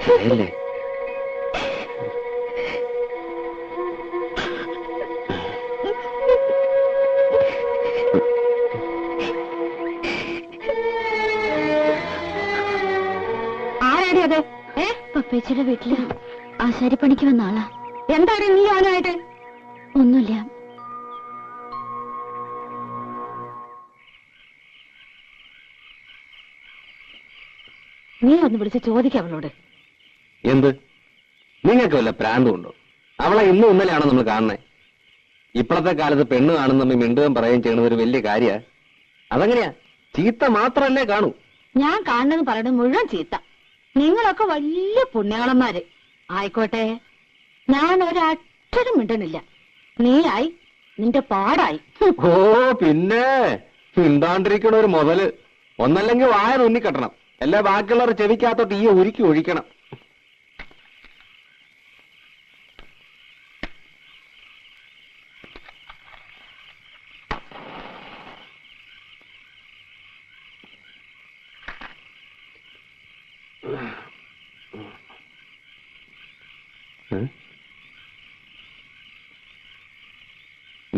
കരയല്ലേ? ആരാടി അത്? പപ്പേച്ചിയുടെ വീട്ടില് ആശാരിപ്പണിക്ക് വന്ന ആളാ. എന്താണ് നീ അവനായിട്ട്? ഒന്നുമില്ല. നീ ഒന്ന് വിളിച്ച് ചോദിക്കാം അവളോട്. എന്ത്? നിങ്ങൾക്ക് വല്ല പ്രാന്തമുണ്ടോ? അവളെ ഇന്നും ഇന്നലെയാണോ നമ്മൾ കാണുന്നേ? ഇപ്പോഴത്തെ കാലത്ത് പെണ്ണ് കാണുന്ന മിണ്ടുകയും പറയുകയും ചെയ്യുന്നത് ഒരു വലിയ കാര്യ. അതെങ്ങനെയാ? ചീത്ത മാത്രമല്ലേ കാണൂ. ഞാൻ കാണുന്നത് പറയണത് മുഴുവൻ ചീത്ത. നിങ്ങളൊക്കെ വലിയ പുണ്യാളന്മാര് ആയിക്കോട്ടെ. ഞാൻ ഒരക്ഷരം മിണ്ടണില്ല. നീയായി നിന്റെ പാടായി. ഓ പിന്നെ മിണ്ടാണ്ടിരിക്കണ ഒരു മുതല്. ഒന്നല്ലെങ്കിൽ വായ തുന്നിക്കെട്ടണം, എല്ലാ ബാക്കിയുള്ളവർ ചെവിക്കകത്തോട്ട് ഈ ഉരുക്കി ഒഴിക്കണം.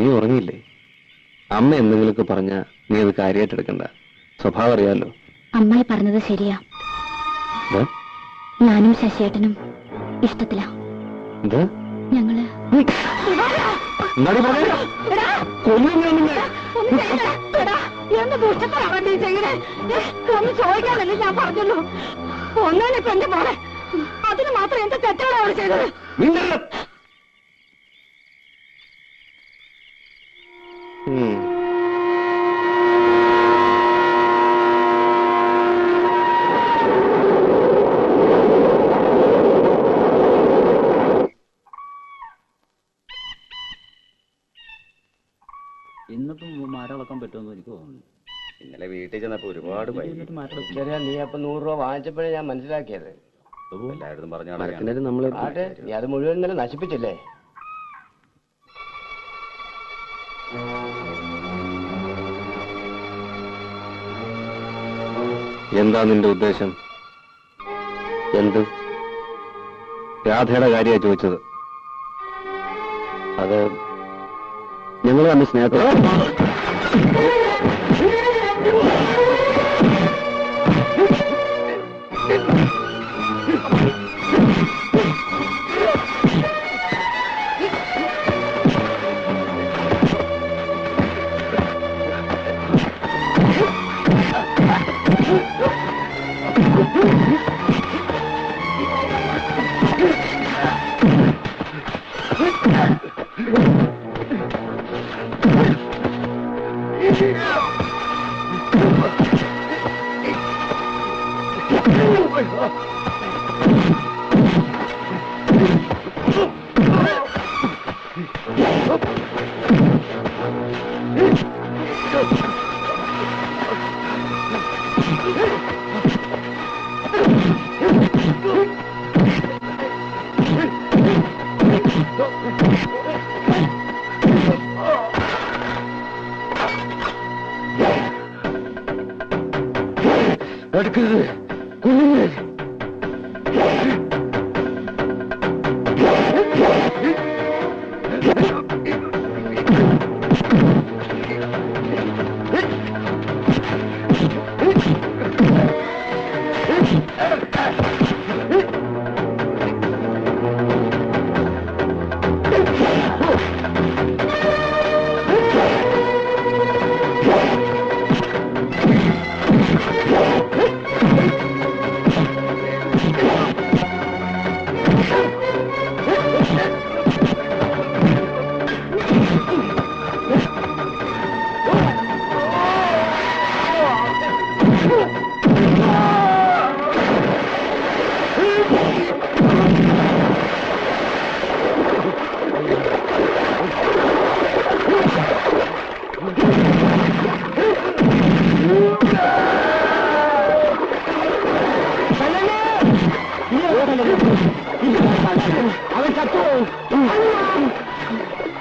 നീ ഉറങ്ങിയില്ലേ? അമ്മ എന്തെങ്കിലുമൊക്കെ പറഞ്ഞ നീ അത് കാര്യമായിട്ട് എടുക്കണ്ട. സ്വഭാവം അറിയാലോ. അമ്മായി പറഞ്ഞത് ശരിയാ. ഞാനും ശശിയേട്ടനും ഇഷ്ടത്തിലാ. ഞങ്ങള് ഒന്ന് ചോദിക്കാനല്ലേ ഞാൻ പറഞ്ഞുള്ളൂ. ഒന്നാണിപ്പോ എന്റെ മോളെ. അതിന് മാത്രം എന്ത് തെറ്റാണ് അവൾ ചെയ്തത്? ഇന്നിപ്പം മാരളക്കാൻ പറ്റുമെന്ന് എനിക്ക് തോന്നുന്നു. ഇന്നലെ വീട്ടിൽ ചെന്നപ്പോ ഒരുപാട് നീ അപ്പൊ 100 രൂപ വാങ്ങിച്ചപ്പോഴേ ഞാൻ മനസ്സിലാക്കിയത്. എല്ലാവരും പറഞ്ഞ ആട്ടെ, നീ അത് മുഴുവൻ ഇന്നലെ നശിപ്പിച്ചില്ലേ? എന്താ നിന്റെ ഉദ്ദേശം? എന്ത്? രാധയുടെ കാര്യമാണ് ചോദിച്ചത്. അത് ഞങ്ങൾ തമ്മിൽ സ്നേഹത്തോടെ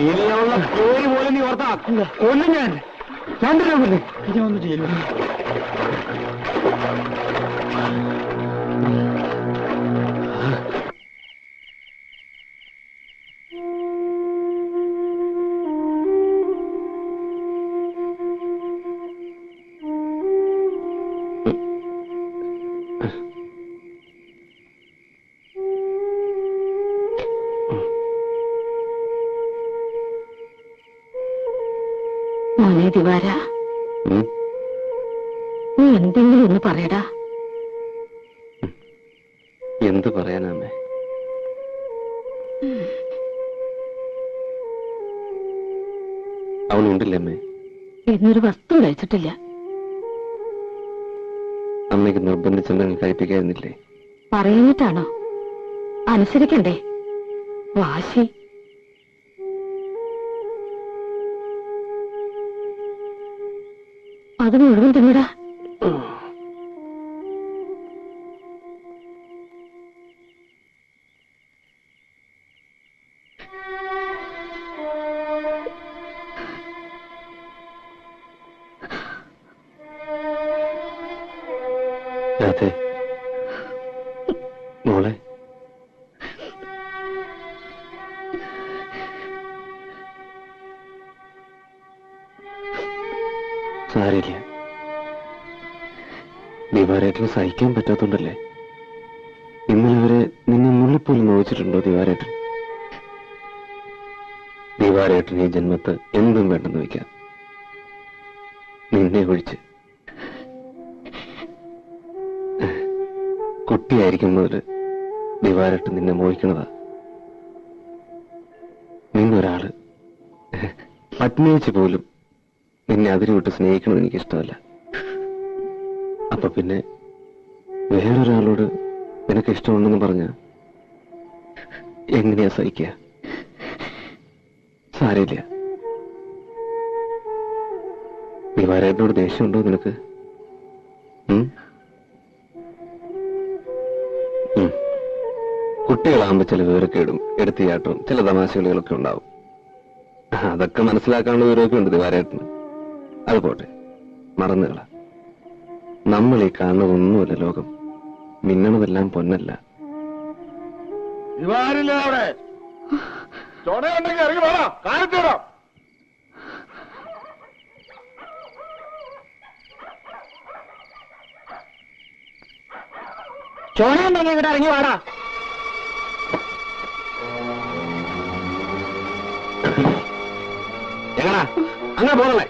ഇനിയുള്ള പേര് പോലും നീ ഓർത്താ കൊല്ലും ഞാൻ. രണ്ടിനെ ഇനി ഒന്നും ചെയ്യില്ല. മോനെ ദിവാര, ഉം? നീ എന്തെങ്കിലും ഒന്ന് പറയടാ. എന്ത് പറയാനമ്മേ? അവനുണ്ടില്ലേ അമ്മേ? ഇന്നൊരു വസ്തു കഴിച്ചിട്ടില്ല. അമ്മയ്ക്ക് നിർബന്ധിച്ചെന്തെങ്കിലും കഴിപ്പിക്കായിരുന്നില്ലേ? പറയുന്നിട്ടാണോ? അനുസരിക്കണ്ടേ? വാശി. അത് മുഴുവൻ തിന്നടാ. രാധേ, മോളെ, സാരില്ല. ദിവാരേട്ടന് സഹിക്കാൻ പറ്റാത്തോണ്ടല്ലേ? ഇന്നലെ വരെ നിന്നെ നുള്ളിപ്പോലും നോവിച്ചിട്ടുണ്ടോ ദിവാരേട്ടൻ? ദിവാരേട്ടൻ ഈ ജന്മത്ത് എന്തും വേണ്ടെന്ന് വയ്ക്കാം, നിന്നെ ഒഴിച്ച്. കുട്ടിയായിരിക്കും മുതല് ദിവാരേട്ടൻ നിന്നെ മോഹിക്കണതാ. നിന്നൊരാള് പത്നി വെച്ച് പോലും നിന്നെ അതിരുവിട്ട് സ്നേഹിക്കണമെന്ന് എനിക്കിഷ്ടമല്ല. അപ്പൊ പിന്നെ വേറൊരാളോട് നിനക്ക് ഇഷ്ടമുണ്ടെന്ന് പറഞ്ഞ എങ്ങനെയാ സഹിക്കുക? സാരമില്ല. ദിവാരേട്ടനോട് ദേഷ്യമുണ്ടോ നിനക്ക്? കുട്ടികളാകുമ്പോ ചില വിവരക്കേടും എടുത്തിയാട്ടവും ചില തമാശകളികളൊക്കെ ഉണ്ടാവും. അതൊക്കെ മനസ്സിലാക്കാനുള്ള വിവരമൊക്കെ ഉണ്ട് ദിവാരേട്ടന്. അത് പോട്ടെ, മറന്നുകള. നമ്മൾ ഈ കാണുന്നതൊന്നുമല്ല ലോകം. മിന്നണതെല്ലാം പൊന്നല്ല. ചോണയുണ്ടെങ്കിൽ ഇവിടെ ഇറങ്ങി വാടാ. എങ്ങനാ അങ്ങനെ പോകണേ?